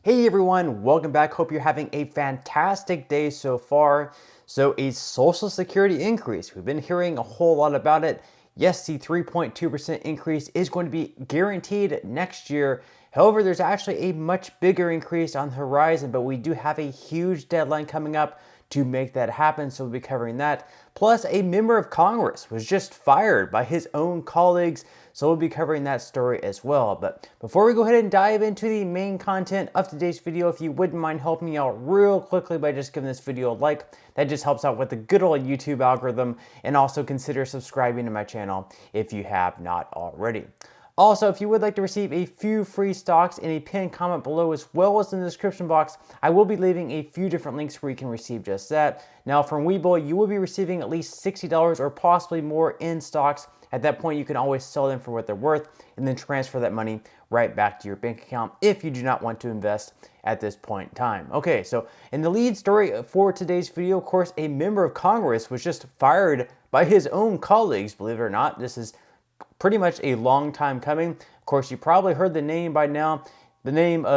Hey everyone, welcome back. Hope you're having a fantastic day so far. So a Social Security increase, we've been hearing a whole lot about it. Yes, the 3.2% increase is going to be guaranteed next year. However, there's actually a much bigger increase on the horizon, but we do have a huge deadline coming up to make that happen, so we'll be covering that. Plus, a member of Congress was just fired by his own colleagues, so we'll be covering that story as well. But before we go ahead and dive into the main content of today's video, if you wouldn't mind helping me out real quickly by just giving this video a like, that just helps out with the good old YouTube algorithm, and also consider subscribing to my channel if you have not already. Also, if you would like to receive a few free stocks in a pinned comment below as well as in the description box, I will be leaving a few different links where you can receive just that. Now from Webull, you will be receiving at least $60 or possibly more in stocks. At that point, you can always sell them for what they're worth and then transfer that money right back to your bank account if you do not want to invest at this point in time. Okay, so in the lead story for today's video, of course, a member of Congress was just fired by his own colleagues. Believe it or not, this is pretty much a long time coming. Of course, you probably heard the name by now. The name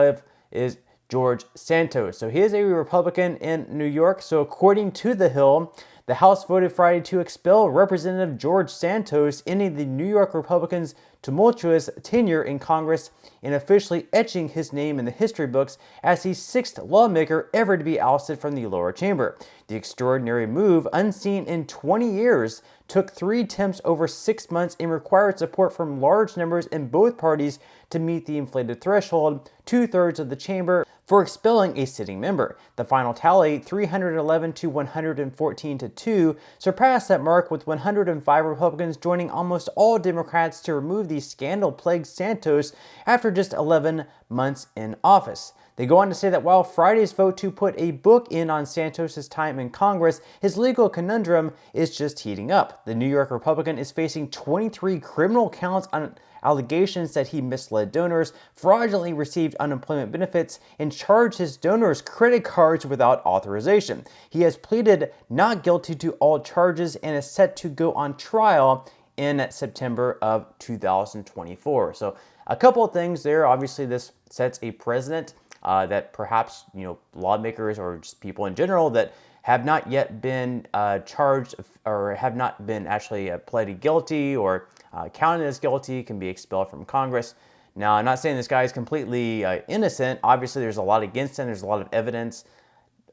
is George Santos. So he is a Republican in New York. So according to The Hill, the House voted Friday to expel Representative George Santos, ending the New York Republicans' tumultuous tenure in Congress and officially etching his name in the history books as the sixth lawmaker ever to be ousted from the lower chamber. The extraordinary move, unseen in 20 years, took 3 attempts over 6 months and required support from large numbers in both parties to meet the inflated threshold, 2/3 of the chamber, for expelling a sitting member. The final tally, 311 to 114 to 2, surpassed that mark, with 105 Republicans joining almost all Democrats to remove the scandal-plagued Santos after just 11 months in office. They go on to say that while Friday's vote to put a book in on Santos' time in Congress, his legal conundrum is just heating up. The New York Republican is facing 23 criminal counts on allegations that he misled donors, fraudulently received unemployment benefits, and charged his donors' credit cards without authorization. He has pleaded not guilty to all charges and is set to go on trial in September of 2024. So a couple of things there. Obviously, this sets a precedent that perhaps, lawmakers or just people in general that have not yet been charged or have not been actually pleaded guilty or counted as guilty can be expelled from Congress. Now, I'm not saying this guy is completely innocent. Obviously, there's a lot against him. There's a lot of evidence.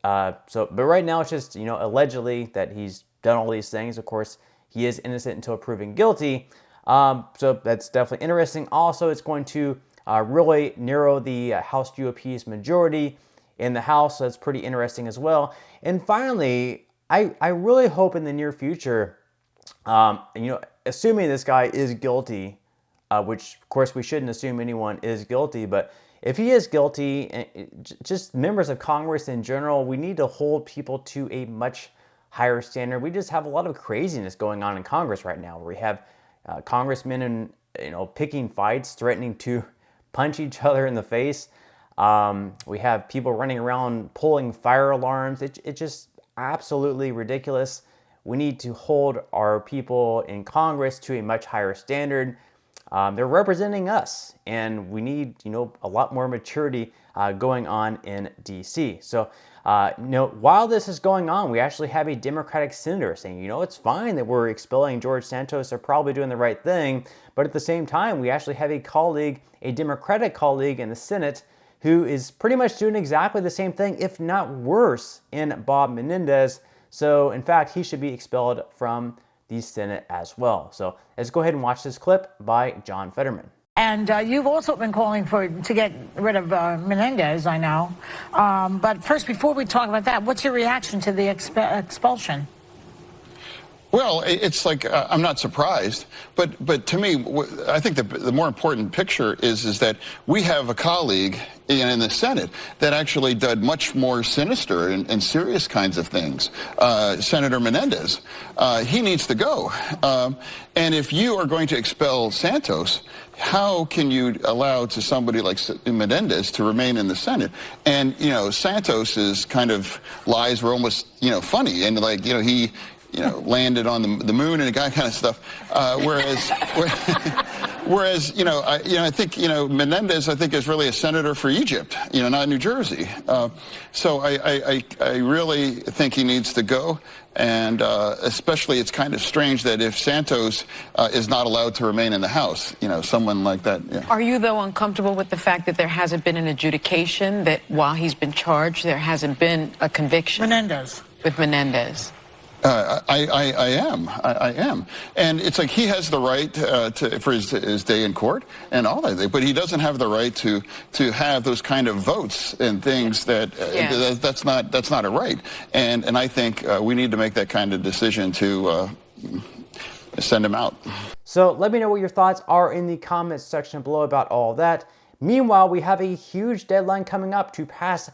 But right now, it's just, allegedly that he's done all these things. Of course, he is innocent until proven guilty. So that's definitely interesting. Also, it's going to really narrow the House GOP's majority in the House. So that's pretty interesting as well. And finally, I really hope in the near future, assuming this guy is guilty, which of course we shouldn't assume anyone is guilty, but if he is guilty, just members of Congress in general, we need to hold people to a much higher standard. We just have a lot of craziness going on in Congress right now, where we have congressmen and picking fights, threatening to punch each other in the face. We have people running around pulling fire alarms. It's just absolutely ridiculous. We need to hold our people in Congress to a much higher standard. They're representing us, and we need, a lot more maturity going on in D.C. So, while this is going on, we actually have a Democratic senator saying, it's fine that we're expelling George Santos. They're probably doing the right thing. But at the same time, we actually have a Democratic colleague in the Senate who is pretty much doing exactly the same thing, if not worse, in Bob Menendez. So, in fact, he should be expelled from the Senate as well. So let's go ahead and watch this clip by John Fetterman. And you've also been calling to get rid of Menendez, I know. But first, before we talk about that, what's your reaction to the expulsion? Well, it's like I'm not surprised, but to me, I think the more important picture is that we have a colleague in the Senate that actually did much more sinister and serious kinds of things. Senator Menendez, he needs to go. And if you are going to expel Santos, how can you allow to somebody like Menendez to remain in the Senate? And Santos's kind of lies were almost funny, and landed on the moon and that kind of stuff. Whereas, I think, Menendez, I think, is really a senator for Egypt, not New Jersey. So I really think he needs to go. And especially, it's kind of strange that if Santos is not allowed to remain in the House, someone like that. Yeah. Are you, though, uncomfortable with the fact that there hasn't been an adjudication, that while he's been charged, there hasn't been a conviction? With Menendez. I am. And it's like he has the right for his day in court and all that, but he doesn't have the right to have those kind of votes and things that's not a right. And I think we need to make that kind of decision to send him out. So let me know what your thoughts are in the comments section below about all of that. Meanwhile, we have a huge deadline coming up to pass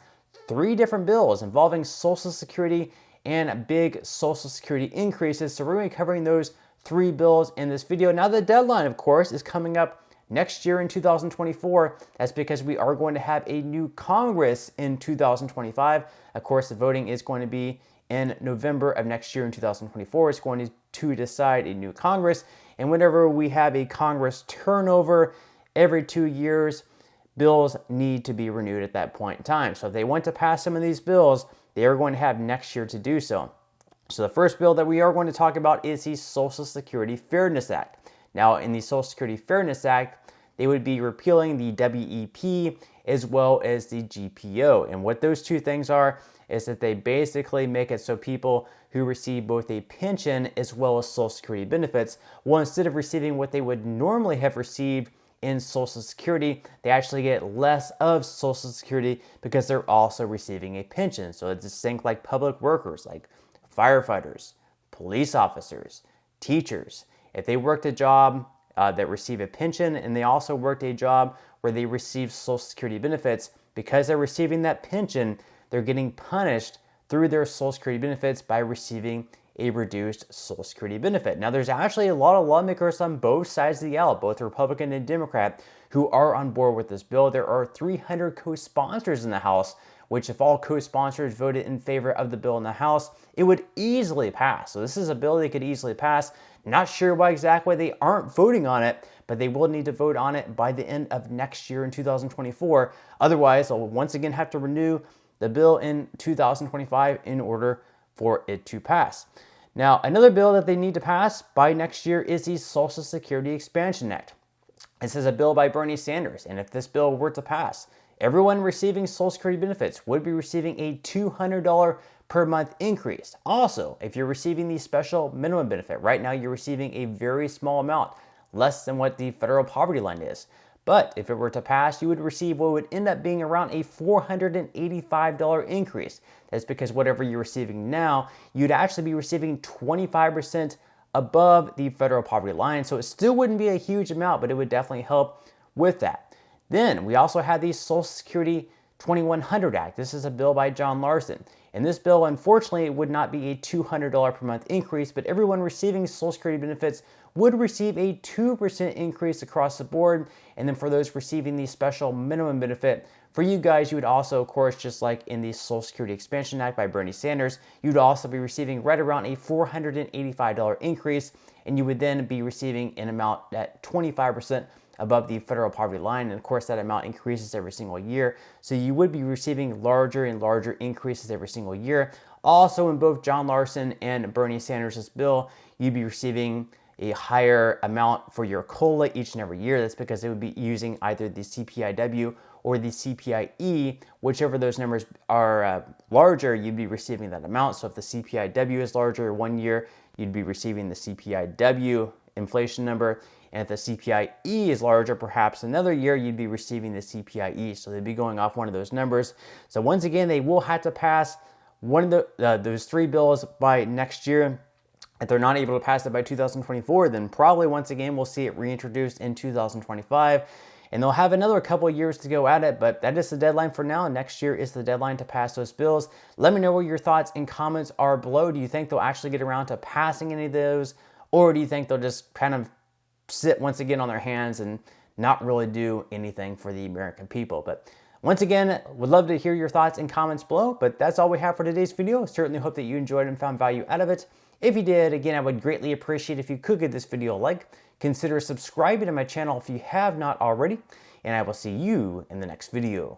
3 different bills involving Social Security and big Social Security increases. So we're going to be covering those 3 bills in this video. Now the deadline, of course, is coming up next year in 2024. That's because we are going to have a new Congress in 2025. Of course, the voting is going to be in November of next year in 2024. It's going to decide a new Congress. And whenever we have a Congress turnover every 2 years, bills need to be renewed at that point in time. So if they want to pass some of these bills, they are going to have next year to do so. So the first bill that we are going to talk about is the Social Security Fairness Act. Now, in the Social Security Fairness Act, they would be repealing the WEP as well as the GPO. And what those 2 things are is that they basically make it so people who receive both a pension as well as Social Security benefits, well, instead of receiving what they would normally have received in Social Security, they actually get less of Social Security because they're also receiving a pension. So it's distinct like public workers, like firefighters, police officers, teachers. If they worked a job that receive a pension and they also worked a job where they receive Social Security benefits, because they're receiving that pension, they're getting punished through their Social Security benefits by receiving a reduced Social Security benefit. Now, there's actually a lot of lawmakers on both sides of the aisle, both Republican and Democrat, who are on board with this bill. There are 300 co-sponsors in the House, which if all co-sponsors voted in favor of the bill in the House, it would easily pass. So this is a bill they could easily pass. Not sure why exactly they aren't voting on it, but they will need to vote on it by the end of next year in 2024. Otherwise, they'll once again have to renew the bill in 2025 in order for it to pass. Now, another bill that they need to pass by next year is the Social Security Expansion Act. This is a bill by Bernie Sanders, and if this bill were to pass, everyone receiving Social Security benefits would be receiving a $200 per month increase. Also, if you're receiving the special minimum benefit, right now you're receiving a very small amount, less than what the federal poverty line is. But if it were to pass, you would receive what would end up being around a $485 increase. That's because whatever you're receiving now, you'd actually be receiving 25% above the federal poverty line. So it still wouldn't be a huge amount, but it would definitely help with that. Then we also have the Social Security 2100 Act. This is a bill by John Larson. In this bill, unfortunately, it would not be a $200 per month increase, but everyone receiving Social Security benefits would receive a 2% increase across the board. And then for those receiving the special minimum benefit, for you guys, you would also, of course, just like in the Social Security Expansion Act by Bernie Sanders, you'd also be receiving right around a $485 increase, and you would then be receiving an amount at 25% above the federal poverty line. And of course, that amount increases every single year. So you would be receiving larger and larger increases every single year. Also, in both John Larson and Bernie Sanders' bill, you'd be receiving a higher amount for your COLA each and every year. That's because they would be using either the CPIW or the CPIE, whichever those numbers are larger, you'd be receiving that amount. So if the CPIW is larger 1 year, you'd be receiving the CPIW inflation number. And if the CPIE is larger, perhaps another year, you'd be receiving the CPIE. So they'd be going off one of those numbers. So once again, they will have to pass one of those 3 bills by next year. If they're not able to pass it by 2024, then probably once again, we'll see it reintroduced in 2025. And they'll have another couple of years to go at it, but that is the deadline for now. Next year is the deadline to pass those bills. Let me know what your thoughts and comments are below. Do you think they'll actually get around to passing any of those? Or do you think they'll just kind of sit once again on their hands and not really do anything for the American people? But once again, would love to hear your thoughts and comments below, but that's all we have for today's video. Certainly hope that you enjoyed and found value out of it. If you did, again, I would greatly appreciate if you could give this video a like. Consider subscribing to my channel if you have not already, and I will see you in the next video.